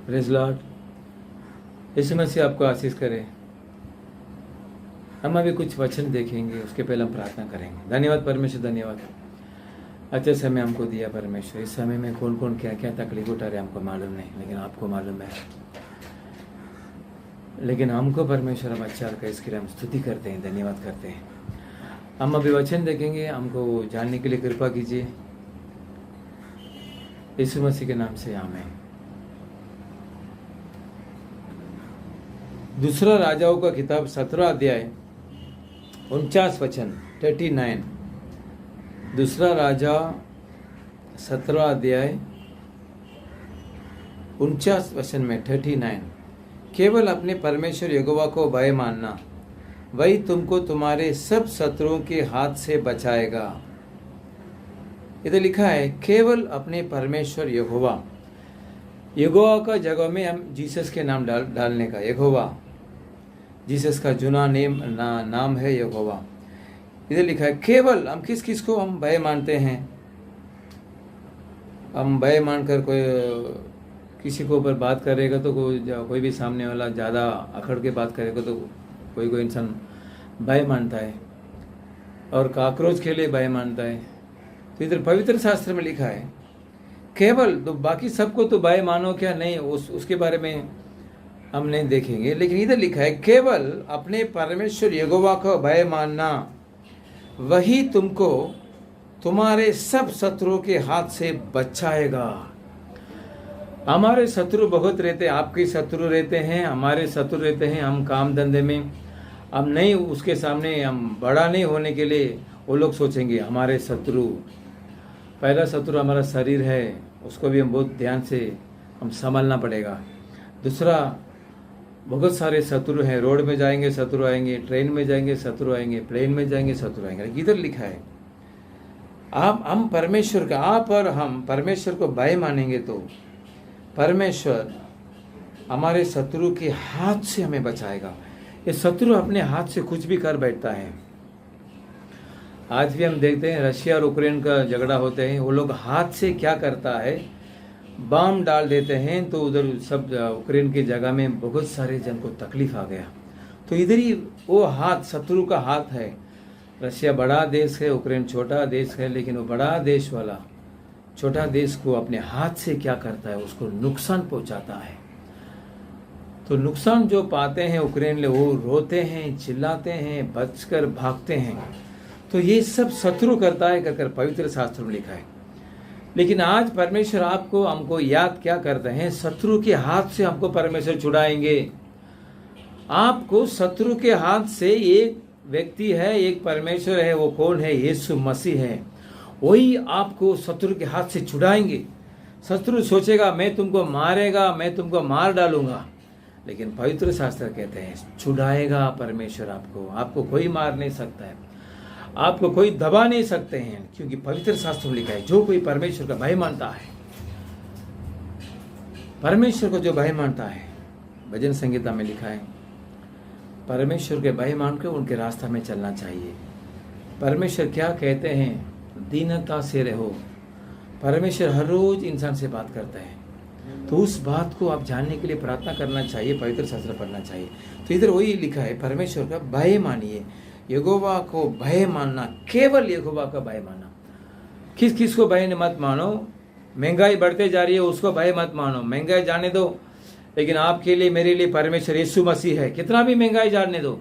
Praise Lord. यीशु मसीह आपको आशीष करे। हम अभी कुछ वचन देखेंगे, उसके पहले हम प्रार्थना करेंगे। धन्यवाद परमेश्वर, धन्यवाद। अच्छे समय हमको दिया परमेश्वर। इस समय में कौन कौन क्या क्या तकलीफ उठा रहे हमको मालूम नहीं, लेकिन आपको मालूम है। लेकिन हमको परमेश्वर हम अच्छा कर इसके लिए हम स्तुति करते हैं, धन्यवाद करते हैं। हम अभी वचन देखेंगे, हमको जानने के लिए कृपा कीजिए। यीशु मसीह के नाम से आमीन। दूसरा राजाओं का किताब 17 अध्याय 49 वचन 39। दूसरा राजा 17 अध्याय 49 वचन में 39। केवल अपने परमेश्वर यहोवा को भय मानना, वही तुमको तुम्हारे सब शत्रुओं के हाथ से बचाएगा। इधर लिखा है केवल अपने परमेश्वर यहोवा। यहोवा का जगह में हम जीसस के नाम डालने का। यहोवा, जीसस का जुना नाम है यहोवा। इधर लिखा है केवल। हम किस किस को हम भय मानते हैं? हम भय मानकर कोई किसी के ऊपर बात करेगा तो कोई भी सामने वाला ज़्यादा अखड़ के बात करेगा तो कोई इंसान भय मानता है, और काकरोच के लिए भय मानता है। तो इधर पवित्र शास्त्र में लिखा है केवल। तो बाकी सबको तो भय मानो क्या नहीं, उसके बारे में हम नहीं देखेंगे। लेकिन इधर लिखा है केवल अपने परमेश्वर यहोवा को भय मानना, वही तुमको तुम्हारे सब शत्रुओं के हाथ से बचाएगा। हमारे शत्रु बहुत रहते हैं, आपके शत्रु रहते हैं, हमारे शत्रु रहते हैं। हम काम धंधे में हम नहीं, उसके सामने हम बड़ा नहीं होने के लिए वो लोग सोचेंगे हमारे शत्रु। पहला शत्रु हमारा शरीर है, उसको भी हम बहुत ध्यान से हम संभालना पड़ेगा। दूसरा, बहुत सारे शत्रु हैं। रोड में जाएंगे शत्रु आएंगे, ट्रेन में जाएंगे शत्रु आएंगे, प्लेन में जाएंगे शत्रु आएंगे। इधर लिखा है हम परमेश्वर का, आप और हम परमेश्वर को भय मानेंगे तो परमेश्वर हमारे शत्रु के हाथ से हमें बचाएगा। ये शत्रु अपने हाथ से कुछ भी कर बैठता है। आज भी हम देखते हैं रशिया और यूक्रेन का झगड़ा होते हैं, वो लोग हाथ से क्या करता है, बम डाल देते हैं तो उधर सब यूक्रेन की जगह में बहुत सारे जन को तकलीफ आ गया। तो इधर ही वो हाथ शत्रु का हाथ है। रशिया बड़ा देश है, यूक्रेन छोटा देश है, लेकिन वो बड़ा देश वाला छोटा देश को अपने हाथ से क्या करता है, उसको नुकसान पहुंचाता है। तो नुकसान जो पाते हैं यूक्रेन ले, वो रोते हैं, चिल्लाते हैं, बचकर भागते हैं। तो ये सब शत्रु करता है कर पवित्र शास्त्र में लिखा है। लेकिन आज परमेश्वर आपको हमको याद क्या करते हैं, शत्रु के हाथ से हमको परमेश्वर छुड़ाएंगे। आपको शत्रु के हाथ से एक व्यक्ति है, एक परमेश्वर है। वो कौन है? यीशु मसीह है। वही आपको शत्रु के हाथ से छुड़ाएंगे। शत्रु सोचेगा मैं तुमको मारेगा, मैं तुमको मार डालूंगा, लेकिन पवित्र शास्त्र कहते हैं छुड़ाएगा परमेश्वर आपको कोई मार नहीं सकता है, आपको कोई दबा नहीं सकते हैं, क्योंकि पवित्र शास्त्र में लिखा है जो कोई परमेश्वर का भय मानता है, परमेश्वर को जो भय मानता है, भजन संगीता में लिखा है परमेश्वर के भय मानकर उनके रास्ता में चलना चाहिए। परमेश्वर क्या कहते हैं? दीनता से रहो। परमेश्वर हर रोज इंसान से बात करता है, तो उस बात को आप जानने के लिए प्रार्थना करना चाहिए, पवित्र शास्त्र पढ़ना चाहिए। तो इधर वही लिखा है परमेश्वर का भय मानिए, यहोवा को भय मानना, केवल यहोवा का भय मानना। किस किस को भय मत मानो। महंगाई बढ़ते जा रही है, उसको भय मत मानो, महंगाई जाने दो। लेकिन आपके लिए मेरे लिए परमेश्वर यीशु मसीह है। कितना भी महंगाई जाने दो,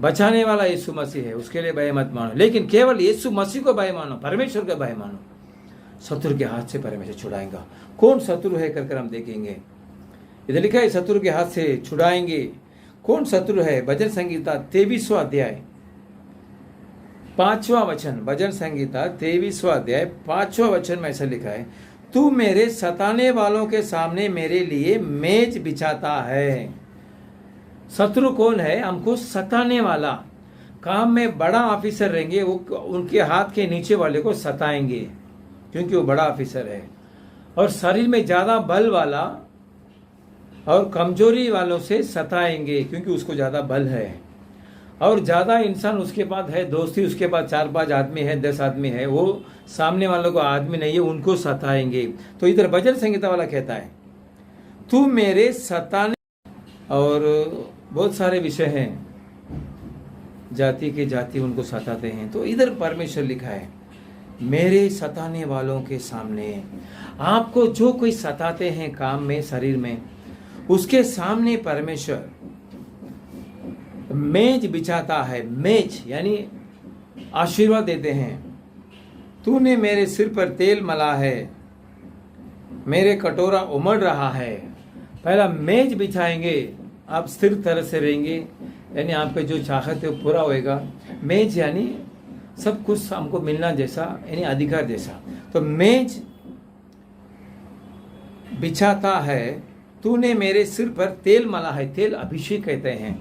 बचाने वाला यीशु मसीह है, उसके लिए भय मत मानो। लेकिन केवल यीशु मसीह को भय मानो, परमेश्वर का भय मानो। शत्रु के हाथ से परमेश्वर छुड़ाएगा। कौन शत्रु है कर हम देखेंगे। इधर लिखा है शत्रु के हाथ से छुड़ाएंगे। कौन शत्रु है? भजन संगीता 23वां अध्याय 5वां वचन। भजन संगीता 23वां अध्याय 5वां वचन में ऐसा लिखा है तू मेरे सताने वालों के सामने मेरे लिए मेज बिछाता है। शत्रु कौन है? हमको सताने वाला। काम में बड़ा ऑफिसर रहेंगे, वो उनके हाथ के नीचे वाले को सताएंगे क्योंकि वो बड़ा ऑफिसर है। और शरीर में ज्यादा बल वाला और कमजोरी वालों से सताएंगे क्योंकि उसको ज्यादा बल है। और ज्यादा इंसान उसके पास है, दोस्ती उसके पास 4-5 आदमी है, 10 आदमी है, वो सामने वालों को आदमी नहीं है, उनको सताएंगे। तो इधर भजन संगीता वाला कहता है तू मेरे सताने, और बहुत सारे विषय हैं, जाति के जाति उनको सताते हैं। तो इधर परमेश्वर लिखा है, मेरे सताने वालों के सामने, आपको जो कोई सताते हैं काम में, शरीर में, उसके सामने परमेश्वर मेज बिछाता है। मेज यानी आशीर्वाद देते हैं। तूने मेरे सिर पर तेल मला है, मेरे कटोरा उमड़ रहा है। पहला मेज बिछाएंगे, आप स्थिर तरह से रहेंगे, यानी आपके जो चाहत है वो पूरा होएगा। मेज यानी सब कुछ हमको मिलना जैसा, यानी अधिकार जैसा। तो मेज बिछाता है, तूने मेरे सिर पर तेल मला है। तेल अभिषेक कहते हैं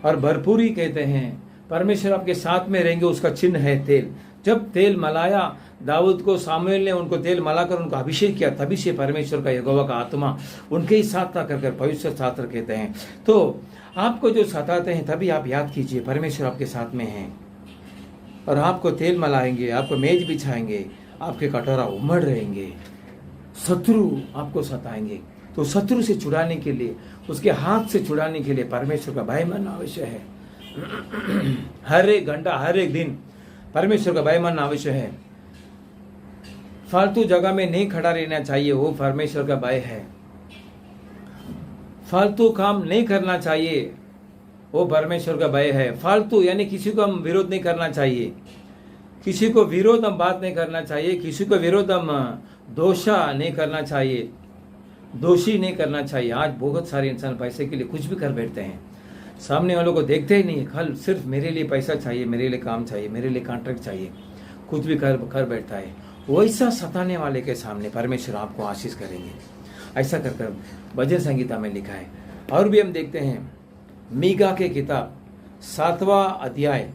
और भरपूरी कहते हैं। परमेश्वर आपके साथ में रहेंगे, उसका चिन्ह है तेल। जब तेल मलाया दाऊद को, सामुएल ने उनको तेल मलाकर उनको अभिषेक किया, तभी से परमेश्वर का यहोवा का आत्मा उनके ही साथ था कर पवित्र शास्त्र कहते हैं। तो आपको जो सताते हैं, तभी आप याद कीजिए परमेश्वर आपके साथ में हैं और आपको तेल मलाएंगे, आपको मेज बिछाएंगे, आपके कटोरा उमड़ रहेंगे। शत्रु आपको सताएंगे, तो शत्रु से छुड़ाने के लिए, उसके हाथ से छुड़ाने के लिए परमेश्वर का भय मानना आवश्यक है। हर एक घंटा, हर एक दिन परमेश्वर का भय मानना आवश्यक है। फालतू जगह में नहीं खड़ा रहना चाहिए, वो परमेश्वर का भय है। फालतू काम नहीं करना चाहिए, वो परमेश्वर का भय है। फालतू यानी किसी को हम विरोध नहीं करना चाहिए, किसी को विरोध हम बात नहीं करना चाहिए, किसी को विरोध हम दोषा नहीं करना चाहिए, दोषी नहीं करना चाहिए। आज बहुत सारे इंसान पैसे के लिए कुछ भी कर बैठते हैं, सामने वालों को देखते ही नहीं, कल सिर्फ मेरे लिए पैसा चाहिए, मेरे लिए काम चाहिए, मेरे लिए कॉन्ट्रैक्ट चाहिए, कुछ भी कर बैठता है। वैसा सताने वाले के सामने परमेश्वर आपको आशीष करेंगे। ऐसा कर भजन संगीता में लिखा है। और भी हम देखते हैं मीका के किताब 7वां अध्याय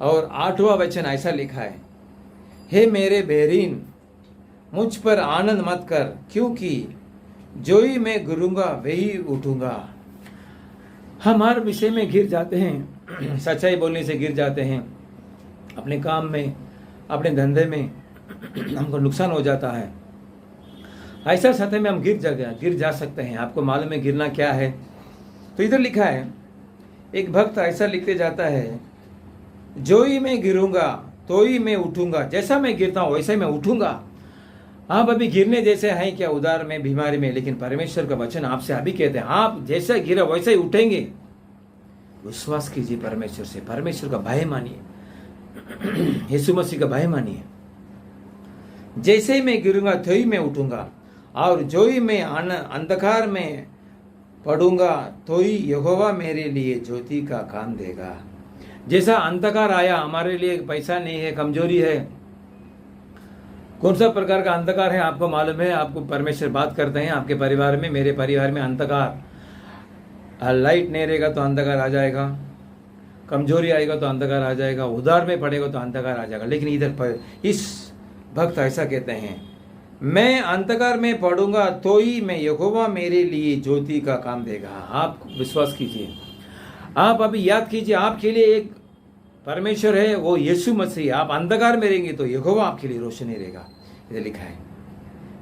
और 8वां वचन, ऐसा लिखा है, हे मेरे बेहरीन, मुझ पर आनंद मत कर, क्योंकि जो ही मैं गिरूंगा वही उठूंगा। हम हर विषय में गिर जाते हैं, सच्चाई बोलने से गिर जाते हैं, अपने काम में, अपने धंधे में हमको नुकसान हो जाता है। ऐसा सतह में हम गिर जा सकते हैं। आपको मालूम है गिरना क्या है? तो इधर लिखा है, एक भक्त ऐसा लिखते जाता है, जो ही मैं गिरूंगा तो ही मैं उठूंगा। जैसा मैं गिरता हूं वैसा ही मैं उठूंगा। आप अभी गिरने जैसे हैं क्या, उदार में, बीमारी में, लेकिन परमेश्वर का वचन आपसे अभी कहते हैं, आप जैसा गिरा वैसा ही उठेंगे। विश्वास कीजिए परमेश्वर से, परमेश्वर का भय मानिए, यीशु मसीह का भय मानिए। जैसे ही मैं गिरूंगा तो ही मैं उठूंगा, और जो ही मैं अंधकार में पड़ूंगा तो ही यहोवा मेरे लिए ज्योति का काम देगा। जैसा अंधकार आया, हमारे लिए पैसा नहीं है, कमजोरी है, कौन सा प्रकार का अंधकार है आपको मालूम है? आपको परमेश्वर बात करते हैं, आपके परिवार में, मेरे परिवार में अंधकार, लाइट नहीं रहेगा तो अंधकार आ जाएगा, कमजोरी आएगा तो अंधकार आ जाएगा, उधार में पड़ेगा तो अंधकार आ जाएगा। लेकिन इधर इस भक्त ऐसा कहते हैं, मैं अंधकार में पड़ूंगा तो ही मैं यहोवा मेरे लिए ज्योति का काम देगा। आप विश्वास कीजिए, आप अभी याद कीजिए, आपके लिए एक परमेश्वर है, वो यीशु मसीह। आप अंधकार में रहेंगे तो यहोवा आपके लिए रोशनी रहेगा। इधर लिखा है,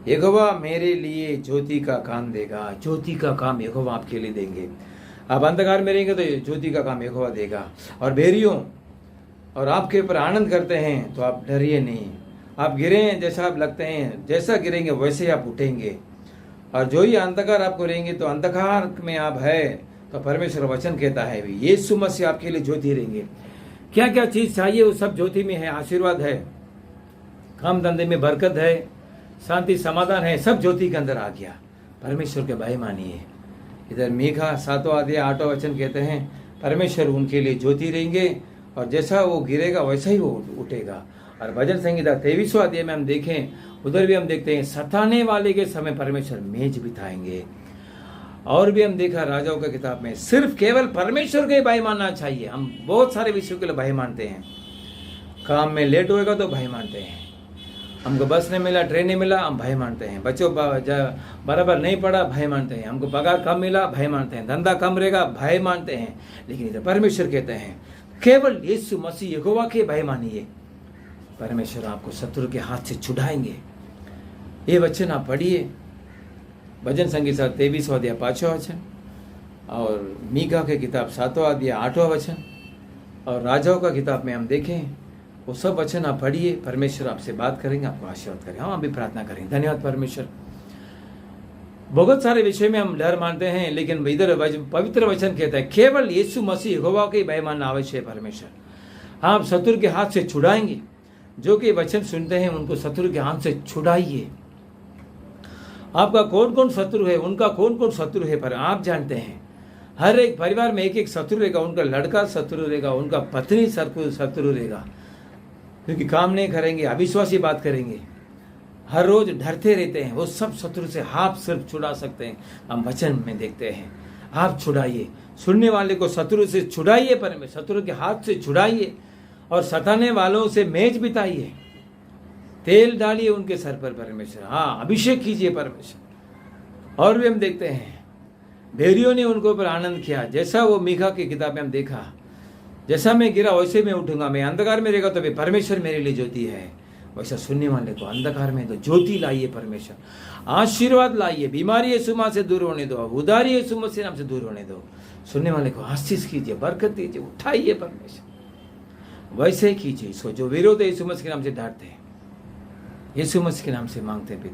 यहोवा मेरे लिए ज्योति का काम देगा। ज्योति का काम यहोवा आपके लिए देंगे। आप अंधकार में रहेंगे तो ज्योति का काम यहोवा देगा। और बेरियों, और आपके ऊपर आनंद करते हैं तो आप डरिए नहीं। आप गिरे जैसा आप लगते हैं, जैसा गिरेंगे वैसे ही आप उठेंगे। और जो ही अंधकार आपको रहेंगे तो अंधकार में आप है तो परमेश्वर वचन कहता है, यीशु मसीह आपके लिए ज्योति रहेंगे। क्या क्या चीज चाहिए वो सब ज्योति में है। आशीर्वाद है, काम धंधे में बरकत है, शांति समाधान है, सब ज्योति के अंदर आ गया। परमेश्वर के भय मानिए। इधर मीका 7वां अध्याय 8वां वचन कहते हैं, परमेश्वर उनके लिए ज्योति रहेंगे और जैसा वो गिरेगा वैसा ही वो उठेगा। और भजन संहिता 23वां अध्याय में हम देखें, उधर भी हम देखते हैं, सताने वाले के समय परमेश्वर मेज बिठाएंगे। और भी हम देखा राजाओं की किताब में, सिर्फ केवल परमेश्वर के भय मानना चाहिए। हम बहुत सारे विषयों के लिए भय मानते हैं। काम में लेट होएगा तो भय मानते हैं, हमको बस नहीं मिला, ट्रेन नहीं मिला, हम भय मानते हैं। बच्चों बराबर नहीं पढ़ा, भय मानते हैं। हमको पगार कम मिला, भय मानते हैं। धंधा कम रहेगा, भय मानते हैं। लेकिन इधर परमेश्वर कहते हैं, केवल यीशु मसीह यहोवा के भय मानिए, परमेश्वर आपको शत्रु के हाथ से छुड़ाएंगे। ये वचन आप पढ़िए, भजन संगीता 23वां अध्याय 5वां वचन, और मीका के किताब 7वां अध्याय 8वां वचन, और राजाओं का किताब में हम देखें वो सब वचन आप पढ़िए। परमेश्वर आपसे बात करेंगे, आपको आशीर्वाद करेंगे। हम अभी प्रार्थना करेंगे। धन्यवाद परमेश्वर। बहुत सारे विषय में हम डर मानते हैं, लेकिन इधर पवित्र वचन कहता है केवल यीशु मसीह यहोवा के भय मानना आवश्यक है। परमेश्वर आप शत्रु के हाथ से छुड़ाएंगे। जो कि वचन सुनते हैं उनको शत्रु के हाथ से छुड़ाइए। आपका कौन कौन शत्रु है, उनका कौन कौन शत्रु है, पर आप जानते हैं। हर एक परिवार में एक एक शत्रु रहेगा। उनका लड़का शत्रु रहेगा, उनका पत्नी शत्रु रहेगा, क्योंकि काम नहीं करेंगे, अविश्वासी बात करेंगे, हर रोज डरते रहते हैं। वो सब शत्रु से आप सिर्फ छुड़ा सकते हैं। हम वचन में देखते हैं। आप छुड़ाइए, सुनने वाले को शत्रु से छुड़ाइए, पर शत्रु के हाथ से छुड़ाइए, और सताने वालों से मेज बिताइए, तेल डालिए उनके सर पर परमेश्वर। हाँ, अभिषेक कीजिए परमेश्वर। और भी हम देखते हैं भेड़ियों ने उनको ऊपर आनंद किया। जैसा वो मीका की किताब में हम देखा, जैसा मैं गिरा वैसे मैं उठूंगा, मैं अंधकार में रहेगा तो भी परमेश्वर मेरे लिए ज्योति है। वैसा सुनने वाले को अंधकार में तो ज्योति लाइए परमेश्वर, आशीर्वाद लाइए। बीमारी यीशु मसीह से दूर होने दो, उदारी यीशु मसीह नाम से दूर होने दो। सुनने वाले को आशीष कीजिए, बरकत दीजिए, उठाइए परमेश्वर। वैसे ही कीजिए। सो जो विरोध है यीशु मसीह के नाम से डांटते हैं, यीशु मसीह के नाम से मांगते हैं पिता।